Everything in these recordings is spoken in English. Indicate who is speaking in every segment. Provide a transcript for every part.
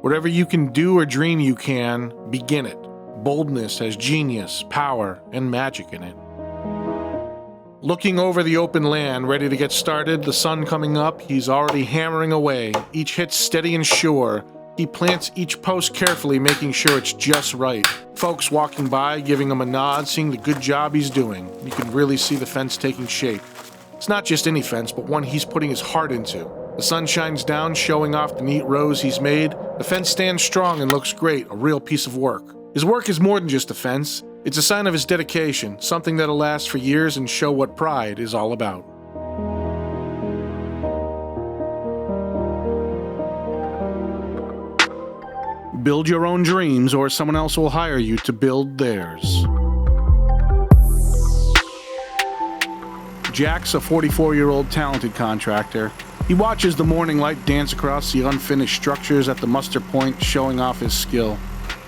Speaker 1: Whatever you can do or dream you can, begin it. Boldness has genius, power, and magic in it. Looking over the open land, ready to get started, the sun coming up, he's already hammering away, each hit steady and sure. He plants each post carefully, making sure it's just right. Folks walking by, giving him a nod, seeing the good job he's doing. You can really see the fence taking shape. It's not just any fence, but one he's putting his heart into. The sun shines down, showing off the neat rows he's made. The fence stands strong and looks great, a real piece of work. His work is more than just a fence. It's a sign of his dedication, something that'll last for years and show what pride is all about. Build your own dreams, or someone else will hire you to build theirs. Jack's a 44-year-old talented contractor. He watches the morning light dance across the unfinished structures at the muster point, showing off his skill.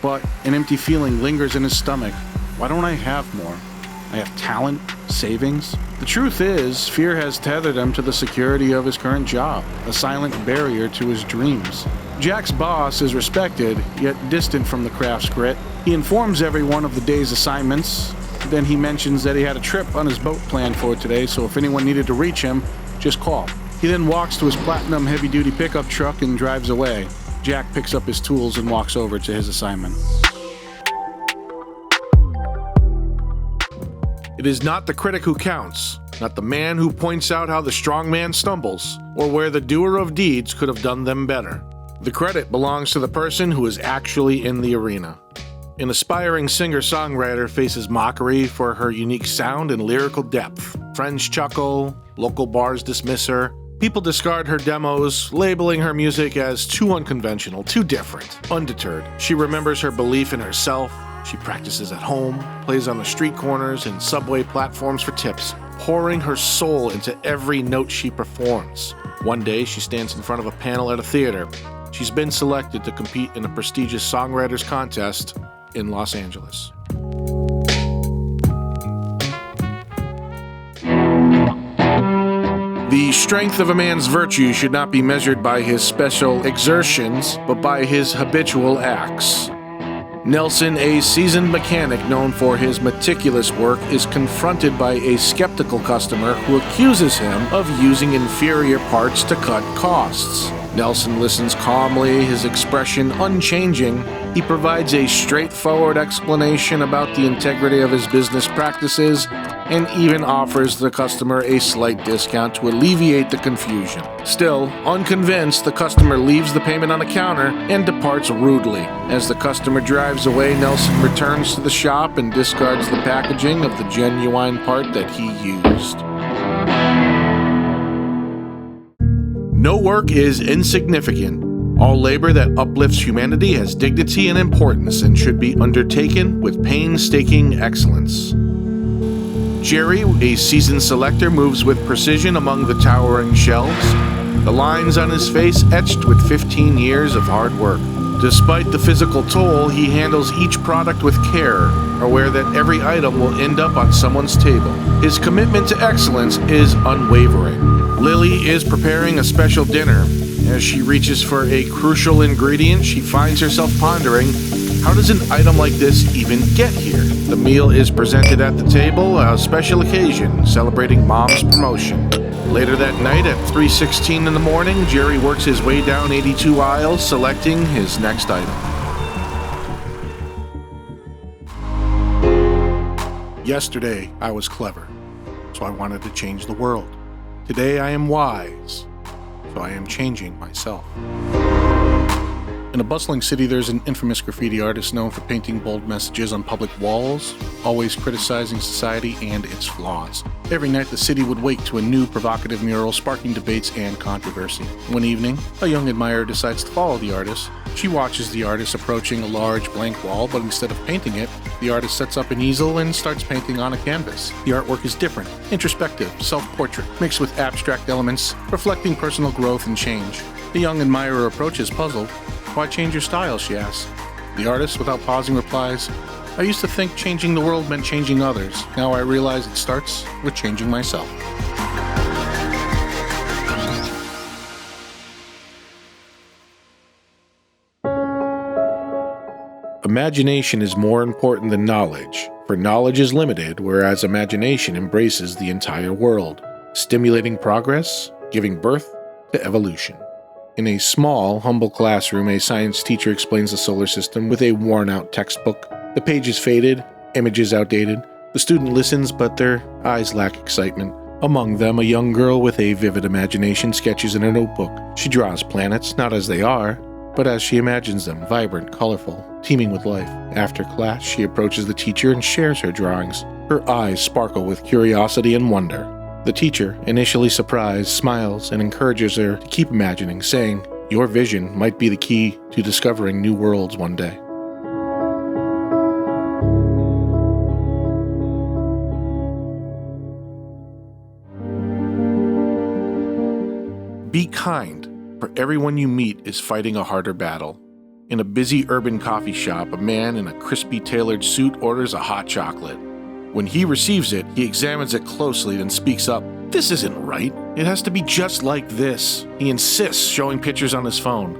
Speaker 1: But an empty feeling lingers in his stomach. Why don't I have more? I have talent, savings. The truth is, fear has tethered him to the security of his current job, a silent barrier to his dreams. Jack's boss is respected, yet distant from the craft's grit. He informs everyone of the day's assignments. Then he mentions that he had a trip on his boat planned for today, so if anyone needed to reach him, just call. He then walks to his platinum heavy-duty pickup truck and drives away. Jack picks up his tools and walks over to his assignment. It is not the critic who counts, not the man who points out how the strong man stumbles, or where the doer of deeds could have done them better. The credit belongs to the person who is actually in the arena. An aspiring singer-songwriter faces mockery for her unique sound and lyrical depth. Friends chuckle, local bars dismiss her. People discard her demos, labeling her music as too unconventional, too different. Undeterred, she remembers her belief in herself. She practices at home, plays on the street corners and subway platforms for tips, pouring her soul into every note she performs. One day, she stands in front of a panel at a theater. She's been selected to compete in a prestigious songwriters contest in Los Angeles. The strength of a man's virtue should not be measured by his special exertions, but by his habitual acts. Nelson, a seasoned mechanic known for his meticulous work, is confronted by a skeptical customer who accuses him of using inferior parts to cut costs. Nelson listens calmly, his expression unchanging. He provides a straightforward explanation about the integrity of his business practices and even offers the customer a slight discount to alleviate the confusion. Still, unconvinced, the customer leaves the payment on the counter and departs rudely. As the customer drives away, Nelson returns to the shop and discards the packaging of the genuine part that he used. No work is insignificant. All labor that uplifts humanity has dignity and importance and should be undertaken with painstaking excellence. Jerry, a seasoned selector, moves with precision among the towering shelves, the lines on his face etched with 15 years of hard work. Despite the physical toll, he handles each product with care, aware that every item will end up on someone's table. His commitment to excellence is unwavering. Lily is preparing a special dinner. As she reaches for a crucial ingredient, she finds herself pondering, how does an item like this even get here? The meal is presented at the table, a special occasion celebrating Mom's promotion. Later that night at 3:16 in the morning, Jerry works his way down 82 aisles, selecting his next item. Yesterday, I was clever, so I wanted to change the world. Today, I am wise, so I am changing myself. In a bustling city, there's an infamous graffiti artist known for painting bold messages on public walls, always criticizing society and its flaws. Every night, the city would wake to a new provocative mural, sparking debates and controversy. One evening, a young admirer decides to follow the artist. She watches the artist approaching a large blank wall, but instead of painting it, the artist sets up an easel and starts painting on a canvas. The artwork is different, introspective, self-portrait, mixed with abstract elements, reflecting personal growth and change. The young admirer approaches puzzled. "Why change your style?" she asks. The artist, without pausing, replies, "I used to think changing the world meant changing others. Now I realize it starts with changing myself." imagination is more important than knowledge, for knowledge is limited, whereas imagination embraces the entire world, stimulating progress, giving birth to evolution. In a small, humble classroom, a science teacher explains the solar system with a worn-out textbook. The page is faded, images outdated. The student listens, but their eyes lack excitement. Among them, a young girl with a vivid imagination sketches in a notebook. She draws planets, not as they are, but as she imagines them, vibrant, colorful, teeming with life. After class, she approaches the teacher and shares her drawings. Her eyes sparkle with curiosity and wonder. The teacher, initially surprised, smiles and encourages her to keep imagining, saying, "Your vision might be the key to discovering new worlds one day." Be kind, for everyone you meet is fighting a harder battle. In a busy urban coffee shop, a man in a crispy tailored suit orders a hot chocolate. When he receives it, he examines it closely and speaks up. "This isn't right. It has to be just like this." He insists, showing pictures on his phone.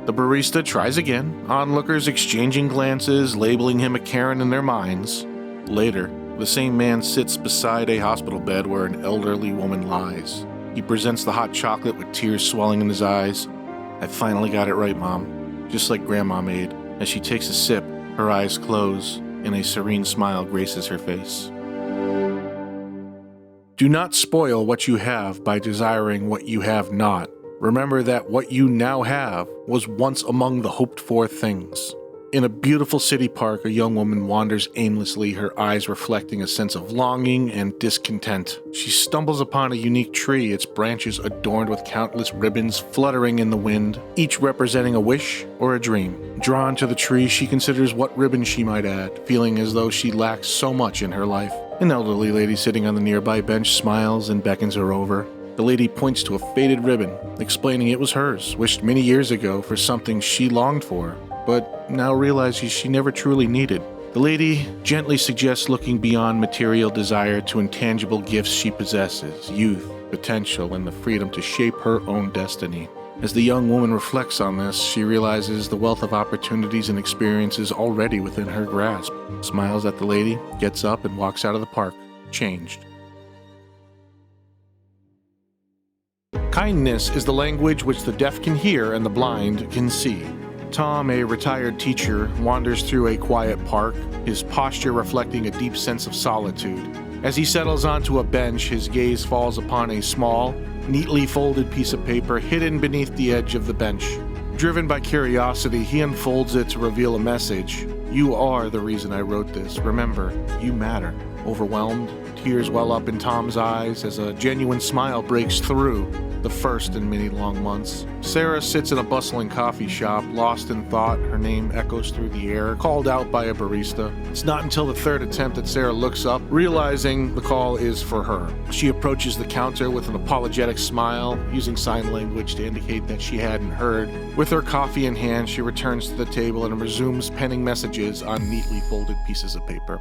Speaker 1: The barista tries again, onlookers exchanging glances, labeling him a Karen in their minds. Later, the same man sits beside a hospital bed where an elderly woman lies. He presents the hot chocolate with tears swelling in his eyes. "I finally got it right, Mom, just like Grandma made." As she takes a sip, her eyes close, and a serene smile graces her face. Do not spoil what you have by desiring what you have not. Remember that what you now have was once among the hoped-for things. In a beautiful city park, a young woman wanders aimlessly, her eyes reflecting a sense of longing and discontent. She stumbles upon a unique tree, its branches adorned with countless ribbons fluttering in the wind, each representing a wish or a dream. Drawn to the tree, she considers what ribbon she might add, feeling as though she lacks so much in her life. An elderly lady sitting on the nearby bench smiles and beckons her over. The lady points to a faded ribbon, explaining it was hers, wished many years ago for something she longed for, but now realizes she never truly needed. The lady gently suggests looking beyond material desire to intangible gifts she possesses, youth, potential, and the freedom to shape her own destiny. As the young woman reflects on this, she realizes the wealth of opportunities and experiences already within her grasp, smiles at the lady, gets up, and walks out of the park, changed. Kindness is the language which the deaf can hear and the blind can see. Tom, a retired teacher, wanders through a quiet park, his posture reflecting a deep sense of solitude. As he settles onto a bench, his gaze falls upon a small, neatly folded piece of paper hidden beneath the edge of the bench. Driven by curiosity, he unfolds it to reveal a message. "You are the reason I wrote this. Remember, you matter." Overwhelmed, tears well up in Tom's eyes as a genuine smile breaks through, the first in many long months. Sarah sits in a bustling coffee shop, lost in thought. Her name echoes through the air, called out by a barista. It's not until the third attempt that Sarah looks up, realizing the call is for her. She approaches the counter with an apologetic smile, using sign language to indicate that she hadn't heard. With her coffee in hand, she returns to the table and resumes penning messages on neatly folded pieces of paper.